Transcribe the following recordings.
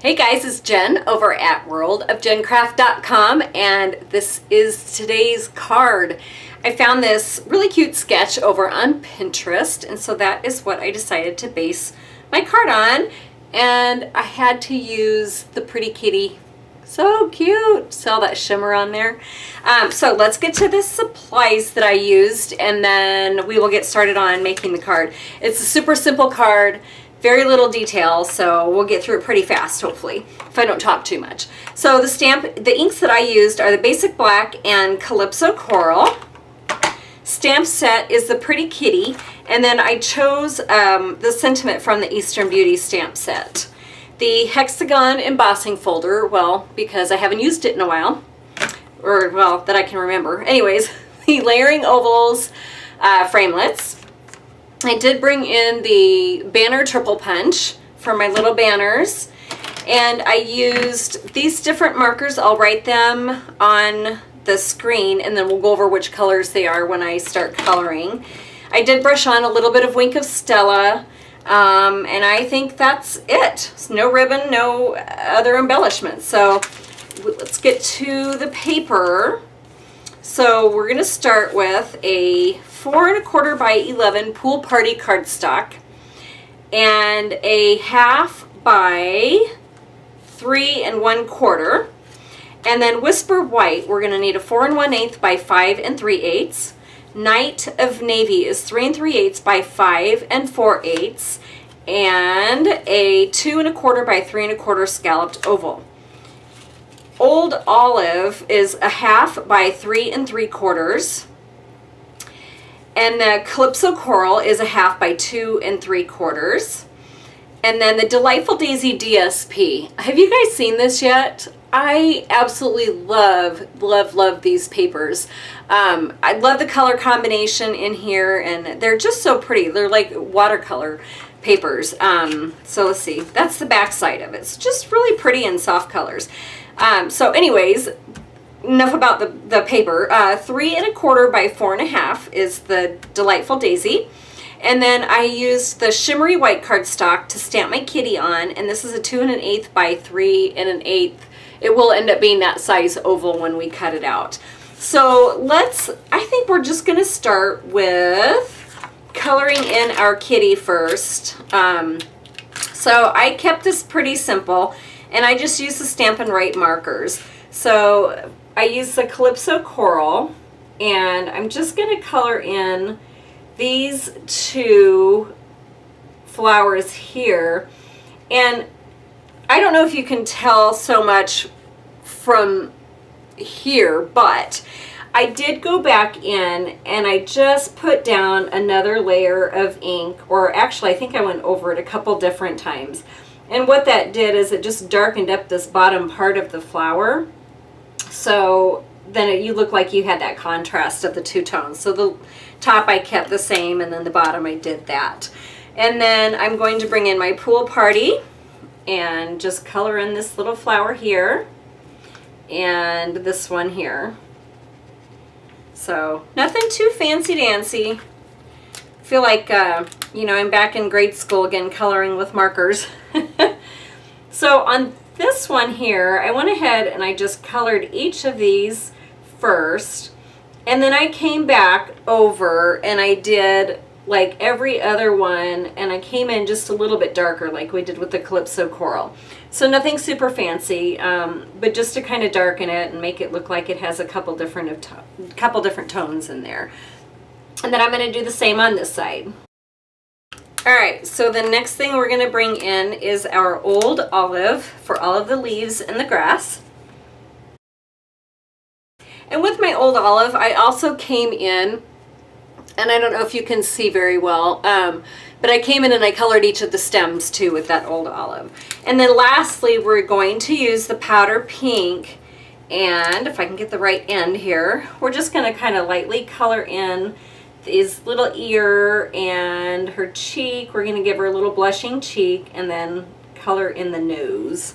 Hey guys, it's Jen over at worldofjencraft.com, and this is today's card. I found this really cute sketch over on Pinterest, and so that is what I decided to base my card on. And I had to use the pretty kitty. So cute. See all that shimmer on there? So let's get to the supplies that I used, and then we will get started on making the card. It's a super simple card. Very little detail, so we'll get through it pretty fast, hopefully, if I don't talk too much. So the inks that I used are the Basic Black and Calypso Coral. Stamp set is the Pretty Kitty, and then I chose the Sentiment from the Eastern Beauty stamp set. The Hexagon embossing folder, well, because I haven't used it in a while, or, well, that I can remember. Anyways, the Layering Ovals framelits. I did bring in the banner triple punch for my little banners, and I used these different markers. I'll write them on the screen, and then we'll go over which colors they are when I start coloring. I did brush on a little bit of Wink of Stella, and I think that's it. No ribbon, no other embellishments. So let's get to the paper. So we're going to start with a 4 1/4 by 11 pool party cardstock and a 1/2 by 3 1/4. And then Whisper White, we're going to need a 4 1/8 by 5 3/8. Night of Navy is 3 3/8 by 5 4/8. And a 2 1/4 by 3 1/4 scalloped oval. Old Olive is a 1/2 by 3 3/4. And the Calypso Coral is a 1/2 by 2 3/4. And then the Delightful Daisy DSP. Have you guys seen this yet? I absolutely love these papers. I love the color combination in here, and they're just so pretty. They're like watercolor papers. So let's see. That's the back side of it. It's just really pretty and soft colors. So anyways, enough about the paper. 3 1/4 by 4 1/2 is the Delightful Daisy. And then I used the shimmery white cardstock to stamp my kitty on, and this is a 2 1/8 by 3 1/8. It will end up being that size oval when we cut it out. So I think we're just gonna start with coloring in our kitty first. So I kept this pretty simple, and I just used the Stampin' Up markers. So I used the Calypso Coral, and I'm just going to color in these two flowers here. And I don't know if you can tell so much from here, but I did go back in and I just put down another layer of ink, or actually I think I went over it a couple different times. And what that did is it just darkened up this bottom part of the flower. So then you look like you had that contrast of the two tones. So the top I kept the same, and then the bottom I did that. And then I'm going to bring in my Pool Party and just color in this little flower here and this one here. So nothing too fancy-dancy. I feel like, you know, I'm back in grade school again coloring with markers. So on this one here, I went ahead and I just colored each of these first, and then I came back over and I did like every other one, and I came in just a little bit darker like we did with the Calypso Coral. So nothing super fancy, but just to kind of darken it and make it look like it has a couple different tones in there. And then I'm going to do the same on this side. Alright, so the next thing we're going to bring in is our Old Olive for all of the leaves and the grass. And with my Old Olive, I also came in, and I don't know if you can see very well, but I came in and I colored each of the stems too with that Old Olive. And then lastly, we're going to use the powder pink, and if I can get the right end here, we're just going to kind of lightly color in his little ear and her cheek. We're going to give her a little blushing cheek, and then color in the nose.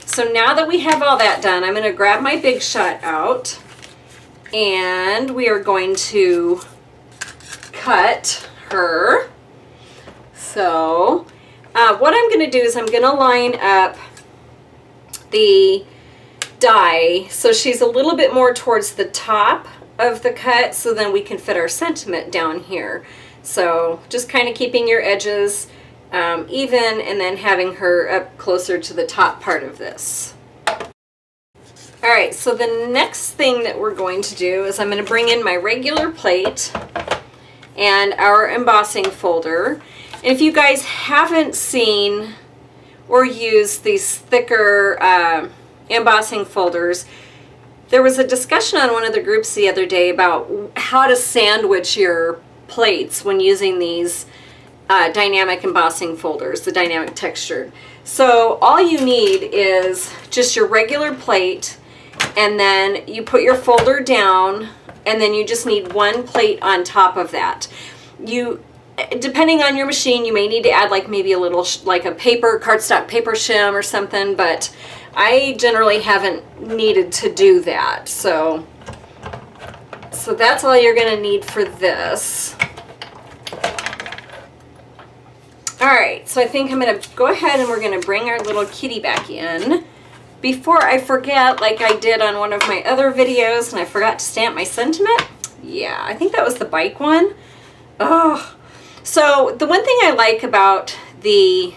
So now that we have all that done, I'm going to grab my Big Shot out, and we are going to cut her. So what I'm going to do is I'm going to line up the die so she's a little bit more towards the top of the cut, so then we can fit our sentiment down here. So just kind of keeping your edges even, and then having her up closer to the top part of this. All right, so the next thing that we're going to do is I'm going to bring in my regular plate and our embossing folder. And if you guys haven't seen or used these thicker embossing folders, there was a discussion on one of the groups the other day about how to sandwich your plates when using these dynamic embossing folders, the dynamic textured. So all you need is just your regular plate, and then you put your folder down, and then you just need one plate on top of that. You, depending on your machine, you may need to add like maybe a little like a paper, cardstock paper shim or something, but I generally haven't needed to do that. So that's all you're gonna need for this. All right, so I think I'm gonna go ahead and we're gonna bring our little kitty back in. Before I forget, like I did on one of my other videos, and I forgot to stamp my sentiment. Yeah, I think that was the bike one. Oh, so the one thing I like about the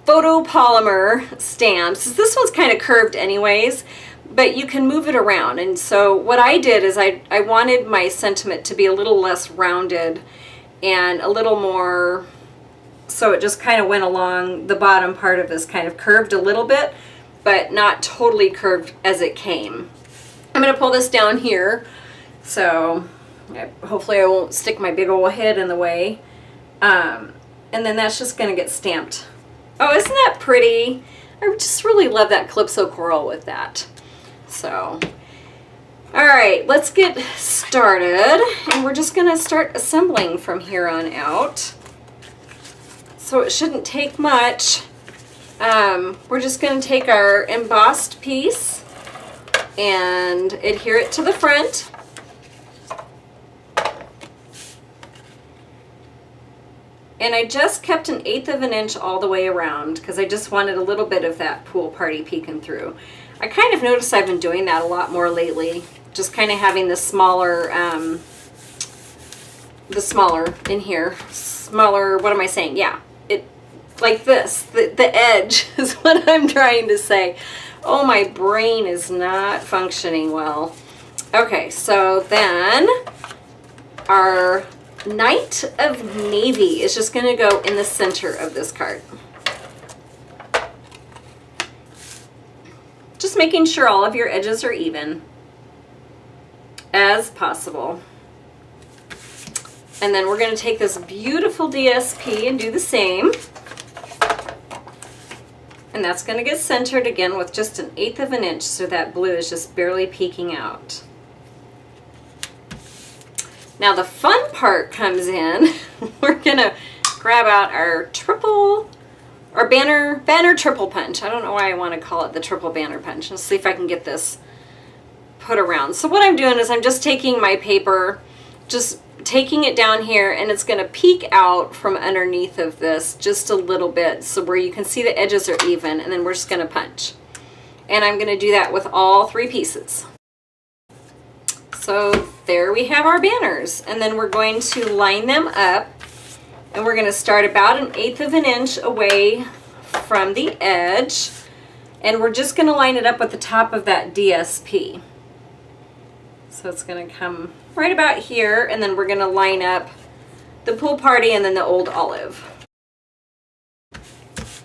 photopolymer stamps is this one's kind of curved anyways, but you can move it around. And so what I did is I wanted my sentiment to be a little less rounded and a little more, so it just kind of went along the bottom part of this, kind of curved a little bit, but not totally curved as it came. I'm going to pull this down here, so hopefully I won't stick my big old head in the way. And then that's just going to get stamped. Oh, isn't that pretty? I just really love that Calypso coral with that. So, all right, let's get started. And we're just going to start assembling from here on out. So it shouldn't take much. We're just going to take our embossed piece and adhere it to the front. And I just kept 1/8 of an inch all the way around because I just wanted a little bit of that pool party peeking through. I kind of noticed I've been doing that a lot more lately, just kind of having the smaller in here. Smaller, what am I saying? Yeah, it like this, the edge is what I'm trying to say. Oh, my brain is not functioning well. Okay, so then our Knight of Navy is just going to go in the center of this card. Just making sure all of your edges are even as possible. And then we're going to take this beautiful DSP and do the same. And that's going to get centered again with just 1/8 of an inch, so that blue is just barely peeking out. Now the fun part comes in. We're gonna grab out our banner triple punch. I don't know why I want to call it the triple banner punch. Let's see if I can get this put around. So what I'm doing is I'm just taking my paper, just taking it down here, and it's gonna peek out from underneath of this just a little bit, so where you can see the edges are even, and then we're just gonna punch. And I'm gonna do that with all 3 pieces. So there we have our banners, and then we're going to line them up, and we're going to start about 1/8 of an inch away from the edge, and we're just going to line it up with the top of that DSP. So it's going to come right about here, and then we're going to line up the pool party and then the old olive.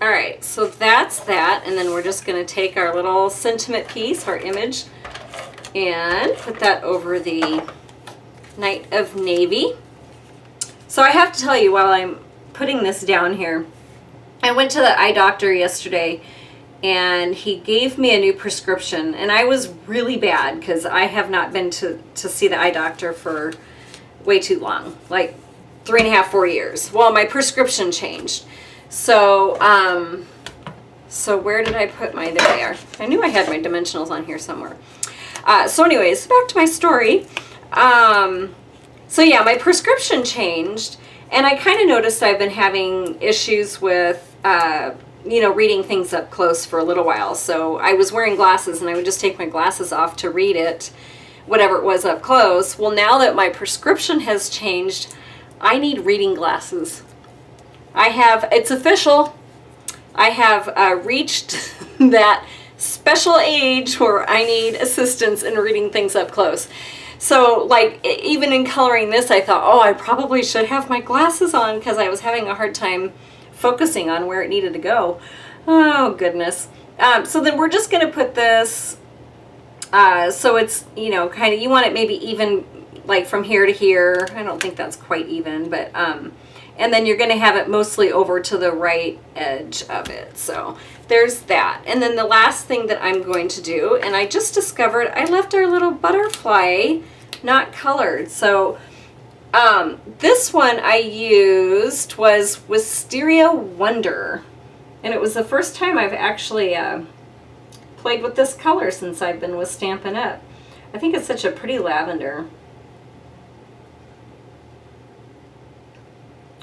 All right, so that's that, and then we're just going to take our little sentiment piece, our image, and put that over the Knight of Navy. So I have to tell you, while I'm putting this down here, I went to the eye doctor yesterday, and he gave me a new prescription, and I was really bad because I have not been to see the eye doctor for way too long, like 3.5, 4 years. Well, my prescription changed. So so where did I put my, there they are. I knew I had my dimensionals on here somewhere. So anyways, back to my story. So yeah, my prescription changed, and I kind of noticed I've been having issues with you know, reading things up close for a little while. So I was wearing glasses and I would just take my glasses off to read it, whatever it was up close. Well, now that my prescription has changed, I need reading glasses. It's official. I have reached that special age where I need assistance in reading things up close. So like even in coloring this, I thought, oh, I probably should have my glasses on because I was having a hard time focusing on where it needed to go. Oh goodness. So then we're just going to put this, so it's, you know, kind of, you want it maybe even like from here to here. I don't think that's quite even, but, and then you're going to have it mostly over to the right edge of it. So there's that. And then the last thing that I'm going to do, and I just discovered I left our little butterfly not colored. So this one I used was Wisteria Wonder. And it was the first time I've actually played with this color since I've been with Stampin' Up. I think it's such a pretty lavender.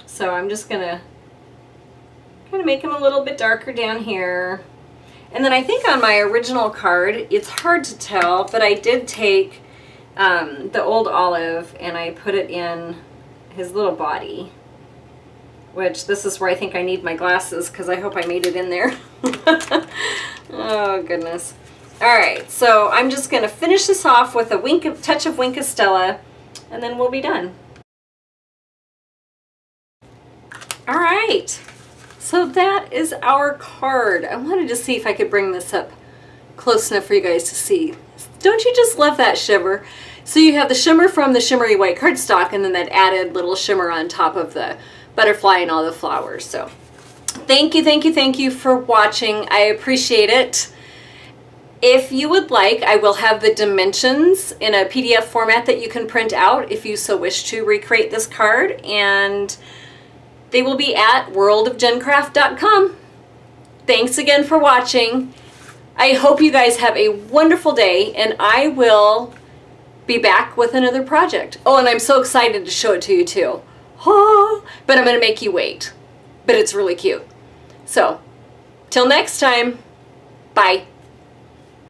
So I'm just going to kind of make them a little bit darker down here. And then I think on my original card, it's hard to tell, but I did take the old olive and I put it in his little body, which this is where I think I need my glasses because I hope I made it in there. Oh goodness. All right, so I'm just going to finish this off with a touch of Wink of Stella and then we'll be done. All right, so that is our card. I wanted to see if I could bring this up close enough for you guys to see. Don't you just love that shimmer? So you have the shimmer from the shimmery white cardstock and then that added little shimmer on top of the butterfly and all the flowers. So thank you for watching. I appreciate it. If you would like, I will have the dimensions in a PDF format that you can print out if you so wish to recreate this card, and they will be at worldofgencraft.com. Thanks again for watching. I hope you guys have a wonderful day, and I will be back with another project. Oh, and I'm so excited to show it to you too. Oh, but I'm going to make you wait. But it's really cute. So, till next time, bye.